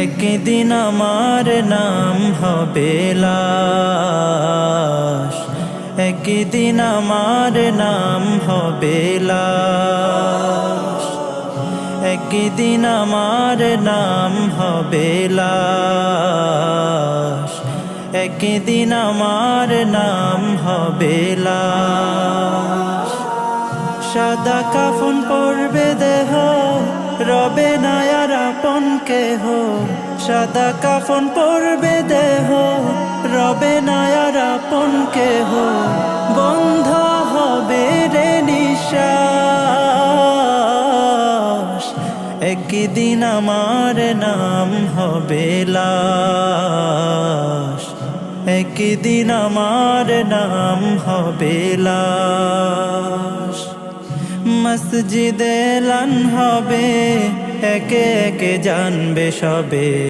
একদিন আমার নাম হবে লাশ, একদিন আমার নাম হবে লাশ, একদিন আমার নাম হবে লাশ, একদিন আমার নাম হবে লাশ। সাদা কাফন পরবে দেহ, রবে না আর আপন কেহ। সাদা কাফন পরবে দেহ, রবে না আর আপন কেহ। বন্ধ হবে রে নিঃশ্বাস, একদিন আমার নাম হবে লাশ, একদিন আমার নাম হবে লাশ। মসজিদে এলান হবে, একে একে জানবে সবে।